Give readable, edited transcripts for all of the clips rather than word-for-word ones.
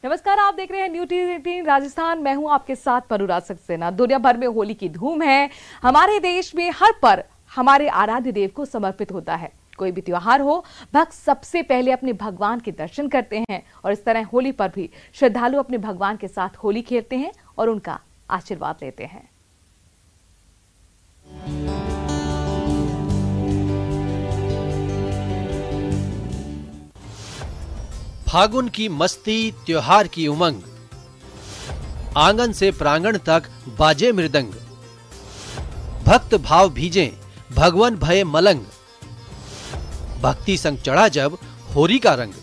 नमस्कार, आप देख रहे हैं न्यूज़ 18 राजस्थान। मैं हूं आपके साथ अनुराग सक्सेना। दुनिया भर में होली की धूम है। हमारे देश में हर पर्व हमारे आराध्य देव को समर्पित होता है। कोई भी त्योहार हो, भक्त सबसे पहले अपने भगवान के दर्शन करते हैं और इस तरह होली पर भी श्रद्धालु अपने भगवान के साथ होली खेलते हैं और उनका आशीर्वाद लेते हैं। फागुन की मस्ती, त्योहार की उमंग, आंगन से प्रांगण तक बाजे मृदंग, भक्त भाव भीजे भगवन भये मलंग, भक्ति संग चढ़ा जब होली का रंग।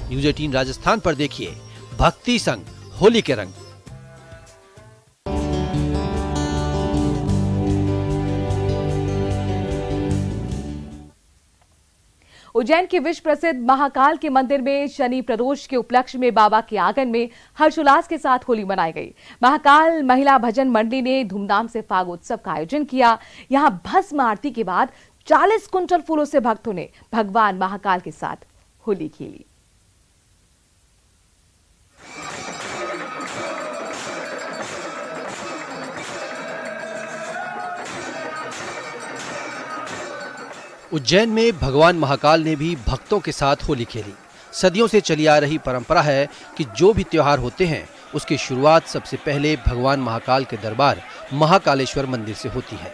न्यूज़ 18 राजस्थान पर देखिए भक्ति संग होली के रंग। उज्जैन के विश्व प्रसिद्ध महाकाल के मंदिर में शनि प्रदोष के उपलक्ष्य में बाबा के आंगन में हर्षोल्लास के साथ होली मनाई गई। महाकाल महिला भजन मंडली ने धूमधाम से फागोत्सव का आयोजन किया। यहां भस्म आरती के बाद 40 कुंटल फूलों से भक्तों ने भगवान महाकाल के साथ होली खेली। उज्जैन में भगवान महाकाल ने भी भक्तों के साथ होली खेली। सदियों से चली आ रही परंपरा है कि जो भी त्योहार होते हैं उसकी शुरुआत सबसे पहले भगवान महाकाल के दरबार महाकालेश्वर मंदिर से होती है।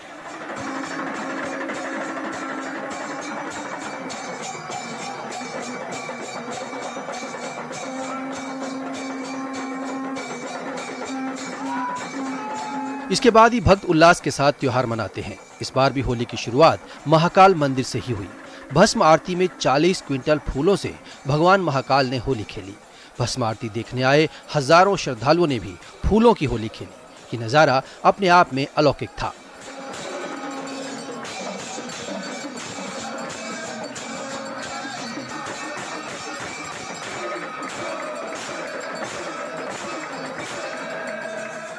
इसके बाद ही भक्त उल्लास के साथ त्योहार मनाते हैं। इस बार भी होली की शुरुआत महाकाल मंदिर से ही हुई। भस्म आरती में 40 क्विंटल फूलों से भगवान महाकाल ने होली खेली। भस्म आरती देखने आए हजारों श्रद्धालुओं ने भी फूलों की होली खेली। ये नजारा अपने आप में अलौकिक था।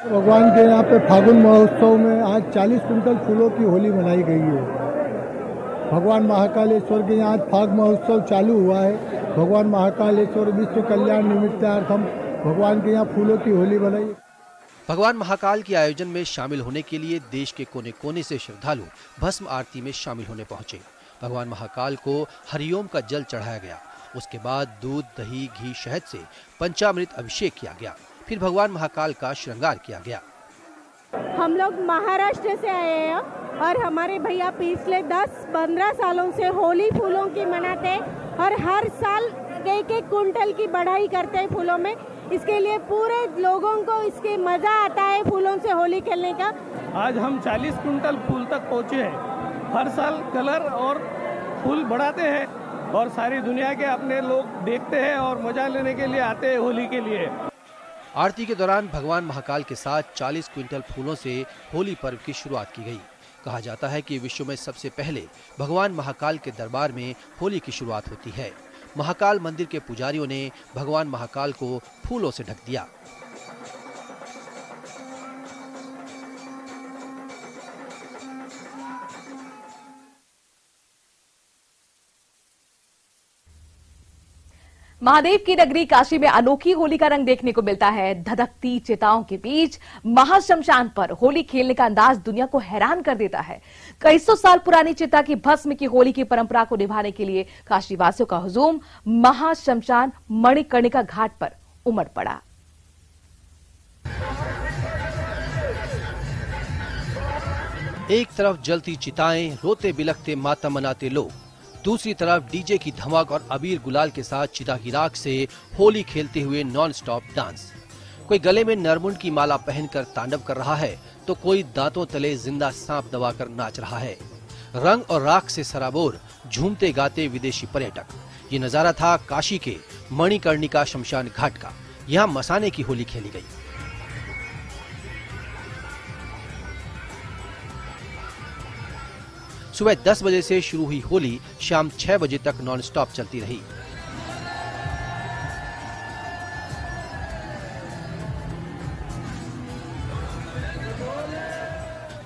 भगवान के यहाँ पे फागुन महोत्सव में आज 40 कुंटल फूलों की होली मनाई गई है। भगवान महाकालेश्वर के यहाँ फाग महोत्सव चालू हुआ है। भगवान महाकालेश्वर विश्व कल्याण निमित्तार्थम भगवान के यहाँ फूलों की होली मनाई। भगवान महाकाल के आयोजन में शामिल होने के लिए देश के कोने कोने से श्रद्धालु भस्म आरती में शामिल होने पहुंचे। भगवान महाकाल को हरिओम का जल चढ़ाया गया। उसके बाद दूध, दही, घी, शहद से पंचामृत अभिषेक किया गया। फिर भगवान महाकाल का श्रृंगार किया गया। हम लोग महाराष्ट्र से आए हैं और हमारे भैया पिछले 10-15 सालों से होली फूलों की मनाते हैं और हर साल एक कुंटल की बढ़ाई करते हैं फूलों में। इसके लिए पूरे लोगों को इसके मजा आता है फूलों से होली खेलने का। आज हम 40 कुंटल फूल तक पहुँचे हैं। हर साल कलर और फूल बढ़ाते हैं और सारी दुनिया के अपने लोग देखते हैं और मजा लेने के लिए आते हैं होली के लिए। आरती के दौरान भगवान महाकाल के साथ 40 क्विंटल फूलों से होली पर्व की शुरुआत की गई। कहा जाता है कि विश्व में सबसे पहले भगवान महाकाल के दरबार में होली की शुरुआत होती है। महाकाल मंदिर के पुजारियों ने भगवान महाकाल को फूलों से ढक दिया। महादेव की नगरी काशी में अनोखी होली का रंग देखने को मिलता है। धधकती चिताओं के बीच महाशमशान पर होली खेलने का अंदाज दुनिया को हैरान कर देता है। कई सौ साल पुरानी चिता की भस्म की होली की परंपरा को निभाने के लिए काशी वासियों का हुजूम महाशमशान मणिकर्णिका घाट पर उमड़ पड़ा। एक तरफ जलती चिताएं, रोते बिलखते मातम मनाते लोग, दूसरी तरफ डीजे की धमाक और अबीर गुलाल के साथ चिता की राख से होली खेलते हुए नॉन स्टॉप डांस। कोई गले में नरमुंड की माला पहनकर तांडव कर रहा है तो कोई दांतों तले जिंदा सांप दबाकर नाच रहा है। रंग और राख से सराबोर झूमते गाते विदेशी पर्यटक। ये नजारा था काशी के मणिकर्णिका शमशान घाट का। यहाँ मसाने की होली खेली गई। सुबह 10 बजे से शुरू हुई होली शाम 6 बजे तक नॉन स्टॉप चलती रही।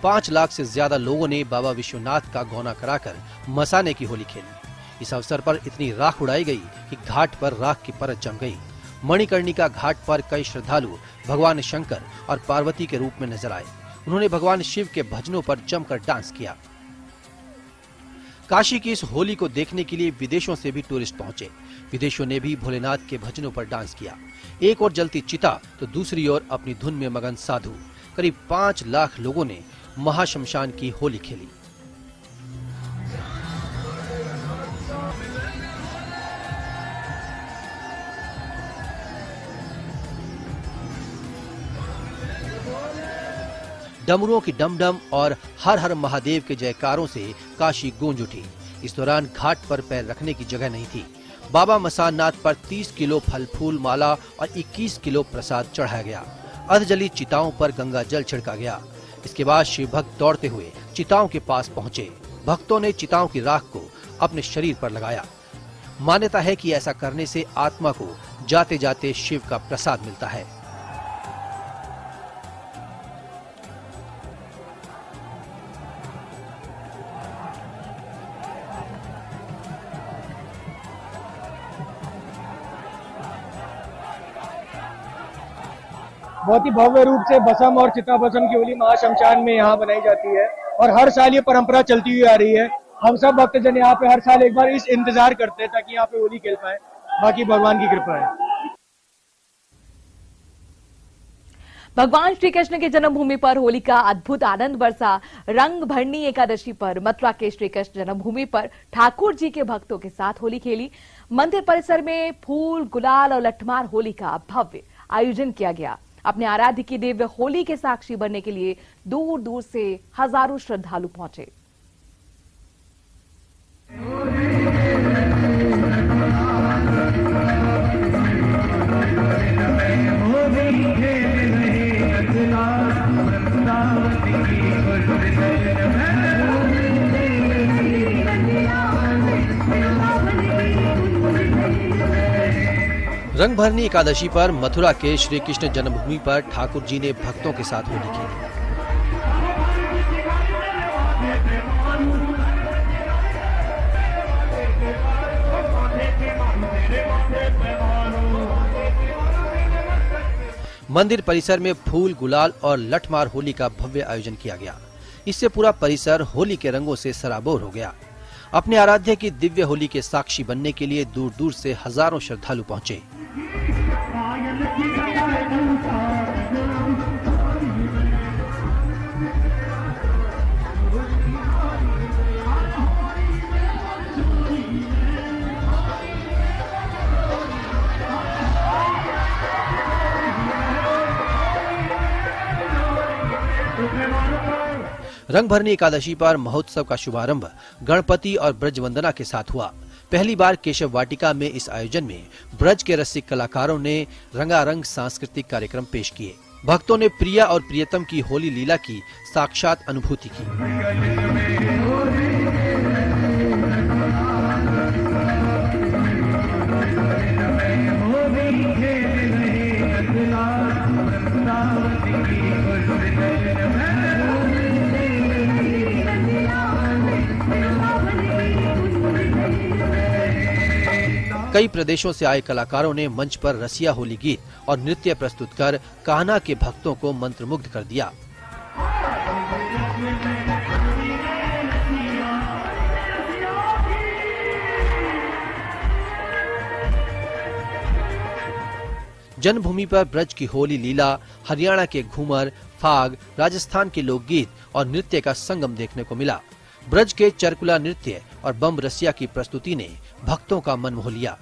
पांच लाख से ज्यादा लोगों ने बाबा विश्वनाथ का गौना कराकर मसाने की होली खेली। इस अवसर पर इतनी राख उड़ाई गई कि घाट पर राख की परत जम गई। मणिकर्णिका घाट पर कई श्रद्धालु भगवान शंकर और पार्वती के रूप में नजर आए। उन्होंने भगवान शिव के भजनों पर जमकर डांस किया। काशी की इस होली को देखने के लिए विदेशों से भी टूरिस्ट पहुंचे। विदेशों ने भी भोलेनाथ के भजनों पर डांस किया। एक ओर जलती चिता तो दूसरी ओर अपनी धुन में मगन साधु। करीब 5 लाख लोगों ने महाशमशान की होली खेली। डमरुओं की डमडम और हर हर महादेव के जयकारों से काशी गूंज उठी। इस दौरान घाट पर पैर रखने की जगह नहीं थी। बाबा मसाननाथ पर 30 किलो फल फूल माला और 21 किलो प्रसाद चढ़ाया गया। अर्धजली चिताओं पर गंगा जल छिड़का गया। इसके बाद शिव भक्त दौड़ते हुए चिताओं के पास पहुंचे। भक्तों ने चिताओं की राख को अपने शरीर पर लगाया। मान्यता है कि ऐसा करने से आत्मा को जाते जाते शिव का प्रसाद मिलता है। बहुत ही भव्य रूप से भस्म और चिता भस्म की होली महाशमशान में यहाँ बनाई जाती है और हर साल ये परंपरा चलती हुई आ रही है। हम सब भक्तजन यहाँ पे हर साल एक बार इस इंतजार करते हैं ताकि यहाँ पे होली खेल पाए। बाकी भगवान की कृपा है। भगवान श्री कृष्ण के जन्मभूमि पर होली का अद्भुत आनंद बरसा। रंग भरनी एकादशी पर मथुरा के श्री कृष्ण जन्मभूमि पर ठाकुर जी के भक्तों के साथ होली खेली। मंदिर परिसर में फूल गुलाल और लठमार होली का भव्य आयोजन किया गया। अपने आराध्य की दिव्य होली के साक्षी बनने के लिए दूर दूर से हजारों श्रद्धालु पहुंचे। रंग भरनी एकादशी पर मथुरा के श्री कृष्ण जन्मभूमि पर ठाकुर जी ने भक्तों के साथ होली खेली। मंदिर परिसर में फूल गुलाल और लठमार होली का भव्य आयोजन किया गया। इससे पूरा परिसर होली के रंगों से सराबोर हो गया। अपने आराध्य की दिव्य होली के साक्षी बनने के लिए दूर दूर से हजारों श्रद्धालु पहुंचे। रंग भरनी एकादशी पर महोत्सव का शुभारंभ गणपति और ब्रज वंदना के साथ हुआ। पहली बार केशव वाटिका में इस आयोजन में ब्रज के रसिक कलाकारों ने रंगारंग सांस्कृतिक कार्यक्रम पेश किए। भक्तों ने प्रिया और प्रियतम की होली लीला की साक्षात अनुभूति की। कई प्रदेशों से आए कलाकारों ने मंच पर रसिया होली गीत और नृत्य प्रस्तुत कर कान्हा के भक्तों को मंत्रमुग्ध कर दिया। जन्मभूमि पर ब्रज की होली लीला, हरियाणा के घूमर, फाग, राजस्थान के लोकगीत और नृत्य का संगम देखने को मिला। ब्रज के चरकुला नृत्य और बम रसिया की प्रस्तुति ने भक्तों का मन मोह लिया।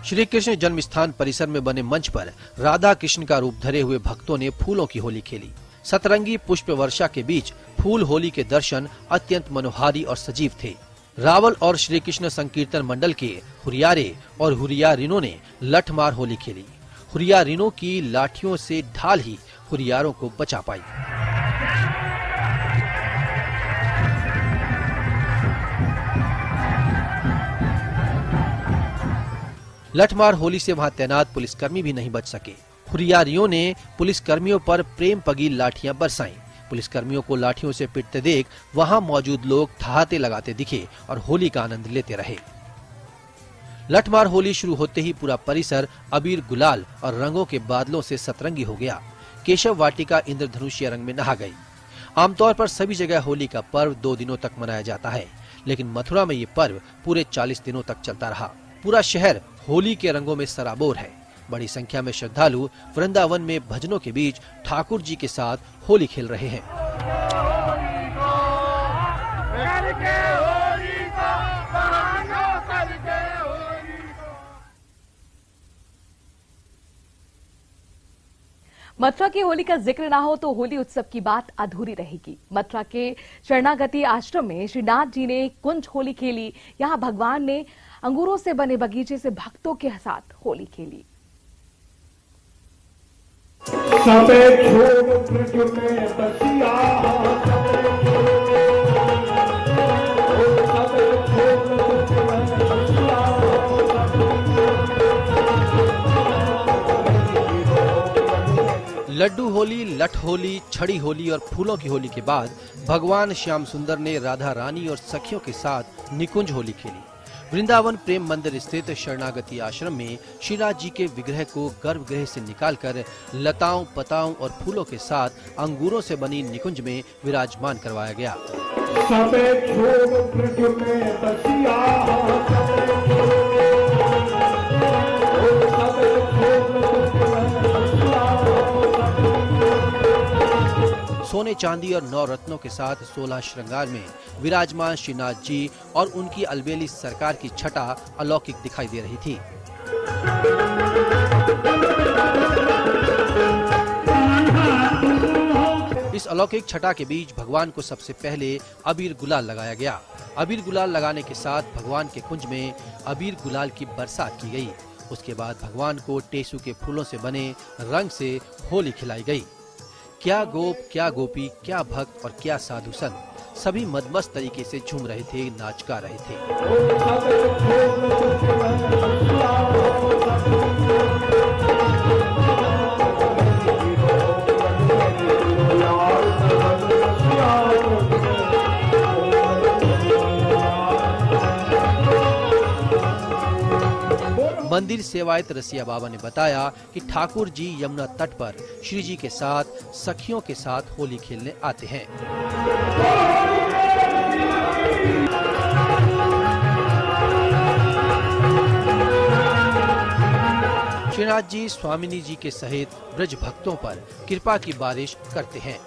श्री कृष्ण जन्म स्थान परिसर में बने मंच पर राधा कृष्ण का रूप धरे हुए भक्तों ने फूलों की होली खेली। सतरंगी पुष्प वर्षा के बीच फूल होली के दर्शन अत्यंत मनोहारी और सजीव थे। रावल और श्री कृष्ण संकीर्तन मंडल के हुरियारे और हुरियारिनों ने लठमार होली खेली। हुरियारिनों की लाठियों से ढाल ही हुरियारों को बचा पाई। लठमार होली से वहां तैनात पुलिसकर्मी भी नहीं बच सके। हुरियारियों ने पुलिसकर्मियों पर प्रेम पगी लाठियां बरसाईं। पुलिसकर्मियों को लाठियों से पीटते देख वहां मौजूद लोग ठहाके लगाते दिखे और होली का आनंद लेते रहे। लठमार होली शुरू होते ही पूरा परिसर अबीर गुलाल और रंगों के बादलों से सतरंगी हो गया। केशव वाटिका इंद्रधनुषीय रंग में नहा गई। आमतौर पर सभी जगह होली का पर्व 2 दिनों तक मनाया जाता है, लेकिन मथुरा में ये पर्व पूरे 40 दिनों तक चलता रहा। पूरा शहर होली के रंगों में सराबोर है। बड़ी संख्या में श्रद्धालु वृंदावन में भजनों के बीच ठाकुर जी के साथ होली खेल रहे हैं। मथुरा की होली का जिक्र ना हो तो होली उत्सव की बात अधूरी रहेगी। मथुरा के शरणागति आश्रम में श्रीनाथ जी ने कुंज होली खेली। यहाँ भगवान ने अंगूरों से बने बगीचे से भक्तों के साथ होली खेली। लड्डू होली, लठ होली, छड़ी होली और फूलों की होली के बाद भगवान श्याम सुंदर ने राधा रानी और सखियों के साथ निकुंज होली खेली। वृंदावन प्रेम मंदिर स्थित शरणागति आश्रम में श्रीनाथ जी के विग्रह को गर्भगृह से निकालकर लताओं, पताओं और फूलों के साथ अंगूरों से बनी निकुंज में विराजमान करवाया गया। सोने चांदी और 9 रत्नों के साथ 16 श्रृंगार में विराजमान श्रीनाथ जी और उनकी अलबेली सरकार की छटा अलौकिक दिखाई दे रही थी। इस अलौकिक छटा के बीच भगवान को सबसे पहले अबीर गुलाल लगाया गया। अबीर गुलाल लगाने के साथ भगवान के कुंज में अबीर गुलाल की बरसात की गई। उसके बाद भगवान को टेसू के फूलों से बने रंग से होली खिलाई गई। क्या गोप, क्या गोपी, क्या भक्त और क्या साधु संत, सभी मदमस्त तरीके से झूम रहे थे, नाच गा रहे थे। मंदिर सेवायत रसिया बाबा ने बताया कि ठाकुर जी यमुना तट पर श्री जी के साथ सखियों के साथ होली खेलने आते हैं। श्रीनाथ जी स्वामिनी जी के सहित ब्रज भक्तों पर कृपा की बारिश करते हैं।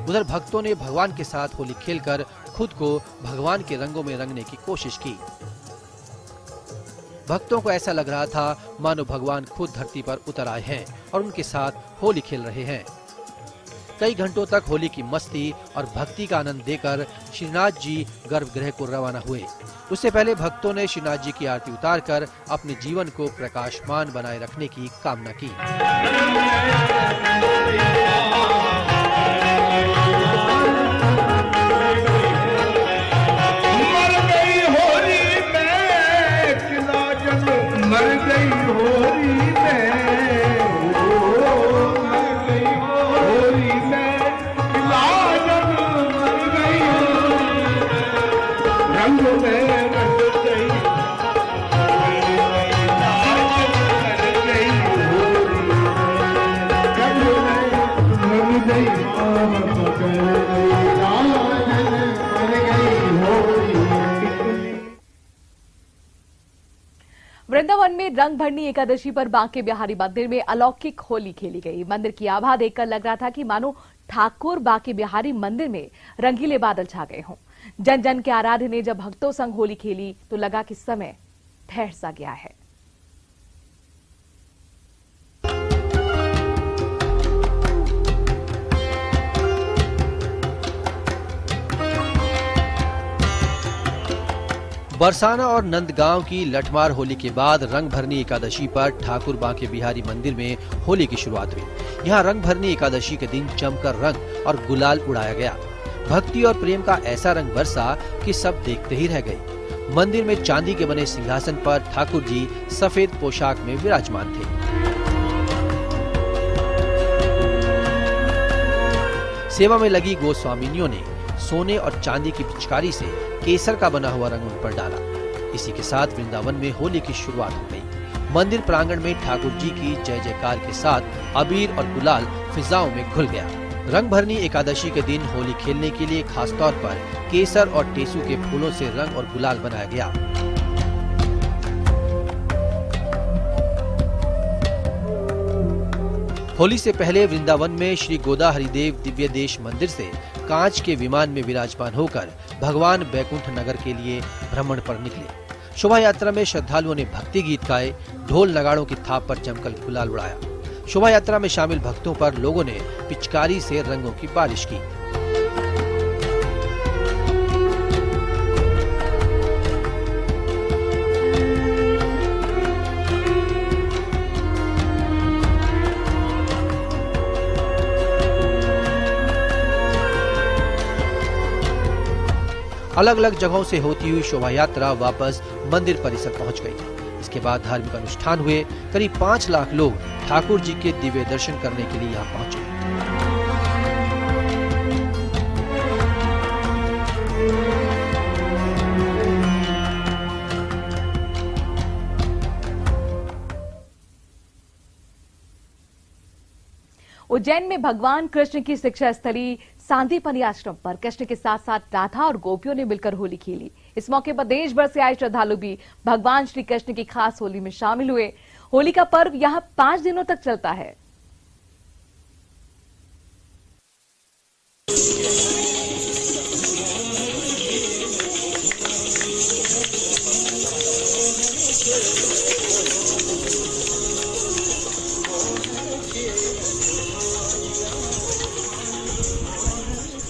उधर भक्तों ने भगवान के साथ होली खेलकर खुद को भगवान के रंगों में रंगने की कोशिश की। भक्तों को ऐसा लग रहा था मानो भगवान खुद धरती पर उतर आए हैं और उनके साथ होली खेल रहे हैं। कई घंटों तक होली की मस्ती और भक्ति का आनंद देकर श्रीनाथ जी गर्भगृह को रवाना हुए। उससे पहले भक्तों ने श्रीनाथ जी की आरती उतारकर अपने जीवन को प्रकाशमान बनाए रखने की कामना की। वृंदावन में रंग भरनी एकादशी पर बांके बिहारी मंदिर में अलौकिक होली खेली गई। मंदिर की आभा देखकर लग रहा था कि मानो ठाकुर बांके बिहारी मंदिर में रंगीले बादल छा गए हों। जन जन के आराध्य ने जब भक्तों संग होली खेली तो लगा कि समय ठहर सा गया है। बरसाना और नंदगांव की लठमार होली के बाद रंग भरनी एकादशी पर ठाकुर बांके बिहारी मंदिर में होली की शुरुआत हुई। यहाँ रंग भरनी एकादशी के दिन जमकर रंग और गुलाल उड़ाया गया। भक्ति और प्रेम का ऐसा रंग बरसा कि सब देखते ही रह गए। मंदिर में चांदी के बने सिंहासन पर ठाकुर जी सफेद पोशाक में विराजमान थे। सेवा में लगी गोस्वामिनियों ने सोने और चांदी की पिचकारी से केसर का बना हुआ रंग उन पर डाला। इसी के साथ वृंदावन में होली की शुरुआत हो गई। मंदिर प्रांगण में ठाकुर जी की जय जयकार के साथ अबीर और गुलाल फिजाओं में घुल गया। रंग भरनी एकादशी के दिन होली खेलने के लिए खास तौर पर केसर और टेसू के फूलों से रंग और गुलाल बनाया गया। होली से पहले वृंदावन में श्री गोदा हरिदेव दिव्य देश मंदिर से कांच के विमान में विराजमान होकर भगवान बैकुंठ नगर के लिए भ्रमण पर निकले। शोभा यात्रा में श्रद्धालुओं ने भक्ति गीत गाए, ढोल नगाड़ों की थाप पर जमकर गुलाल उड़ाया। शोभा यात्रा में शामिल भक्तों पर लोगों ने पिचकारी से रंगों की बारिश की। अलग अलग जगहों से होती हुई शोभा यात्रा वापस मंदिर परिसर पहुंच गई। इसके बाद धार्मिक अनुष्ठान हुए। करीब 5 लाख लोग ठाकुर जी के दिव्य दर्शन करने के लिए यहाँ पहुंचे। उज्जैन में भगवान कृष्ण की शिक्षा स्थली सांदीपनी आश्रम पर कृष्ण के साथ साथ राधा और गोपियों ने मिलकर होली खेली। इस मौके पर देश भर से आए श्रद्धालु भी भगवान श्री कृष्ण की खास होली में शामिल हुए। होली का पर्व यहाँ 5 दिनों तक चलता है।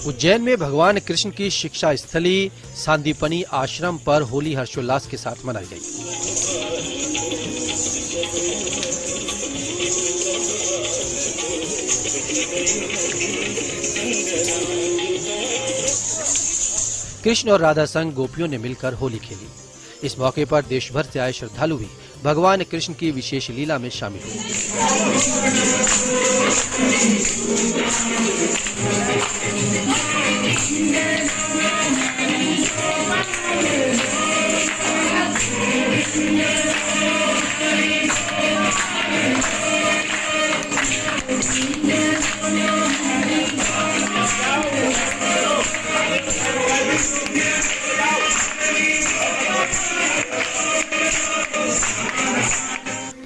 उज्जैन में भगवान कृष्ण की शिक्षा स्थली सांदीपनी आश्रम पर होली हर्षोल्लास के साथ मनाई गई। कृष्ण और राधा संग गोपियों ने मिलकर होली खेली। इस मौके पर देश भर से आए श्रद्धालु भी भगवान कृष्ण की विशेष लीला में शामिल हुए।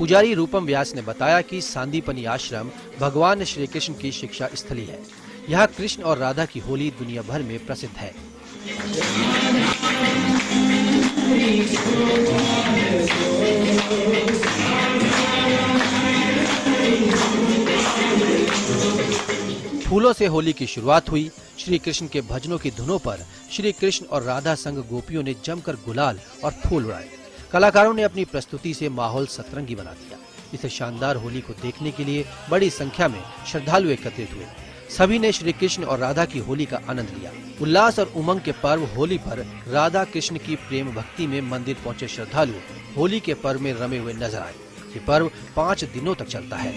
पुजारी रूपम व्यास ने बताया कि सांदीपनी आश्रम भगवान श्री कृष्ण की शिक्षा स्थली है। यहाँ कृष्ण और राधा की होली दुनिया भर में प्रसिद्ध है। फूलों से होली की शुरुआत हुई। श्री कृष्ण के भजनों की धुनों पर श्री कृष्ण और राधा संग गोपियों ने जमकर गुलाल और फूल उड़ाए। कलाकारों ने अपनी प्रस्तुति से माहौल सतरंगी बना दिया। इस शानदार होली को देखने के लिए बड़ी संख्या में श्रद्धालु एकत्रित हुए। सभी ने श्री कृष्ण और राधा की होली का आनंद लिया। उल्लास और उमंग के पर्व होली पर राधा कृष्ण की प्रेम भक्ति में मंदिर पहुंचे श्रद्धालु होली के पर्व में रमे हुए नजर आए। ये पर्व 5 दिनों तक चलता है।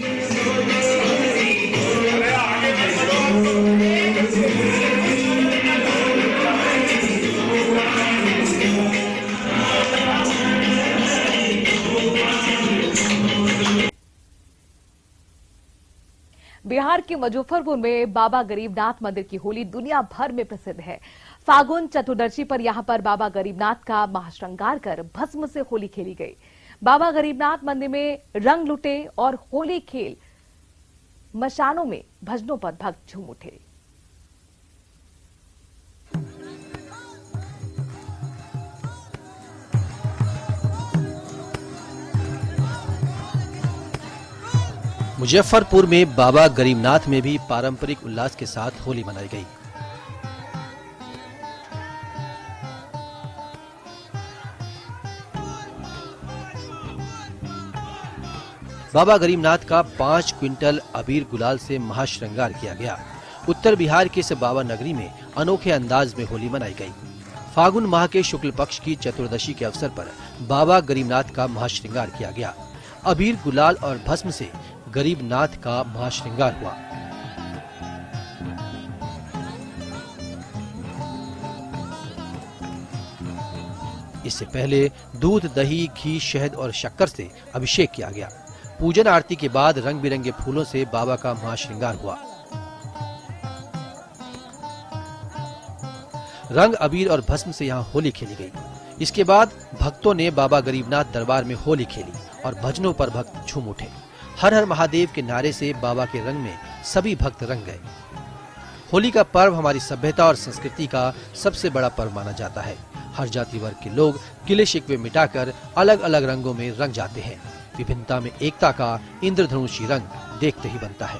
बिहार के मुजफ्फरपुर में बाबा गरीबनाथ मंदिर की होली दुनिया भर में प्रसिद्ध है। फागुन चतुर्दशी पर यहां पर बाबा गरीबनाथ का महाश्रृंगार कर भस्म से होली खेली गई। बाबा गरीबनाथ मंदिर में रंग लुटे और होली खेल मशानों में भजनों पर भक्त झूम उठे। मुजफ्फरपुर में बाबा गरीबनाथ में भी पारंपरिक उल्लास के साथ होली मनाई गई। बाबा गरीबनाथ का 5 क्विंटल अबीर गुलाल से महाश्रृंगार किया गया। उत्तर बिहार के इस बाबा नगरी में अनोखे अंदाज में होली मनाई गई। फागुन माह के शुक्ल पक्ष की चतुर्दशी के अवसर पर बाबा गरीबनाथ का महाश्रृंगार किया गया। अबीर गुलाल और भस्म से गरीबनाथ का महाश्रृंगार हुआ। इससे पहले दूध, दही, घी, शहद और शक्कर से अभिषेक किया गया। पूजन आरती के बाद रंग बिरंगे फूलों से बाबा का महाश्रृंगार हुआ। रंग, अबीर और भस्म से यहाँ होली खेली गई। इसके बाद भक्तों ने बाबा गरीबनाथ दरबार में होली खेली और भजनों पर भक्त झूम उठे। हर हर महादेव के नारे से बाबा के रंग में सभी भक्त रंग गए। होली का पर्व हमारी सभ्यता और संस्कृति का सबसे बड़ा पर्व माना जाता है। हर जाति वर्ग के लोग गिले शिकवे मिटाकर अलग अलग रंगों में रंग जाते हैं। विभिन्नता में एकता का इंद्रधनुषी रंग देखते ही बनता है।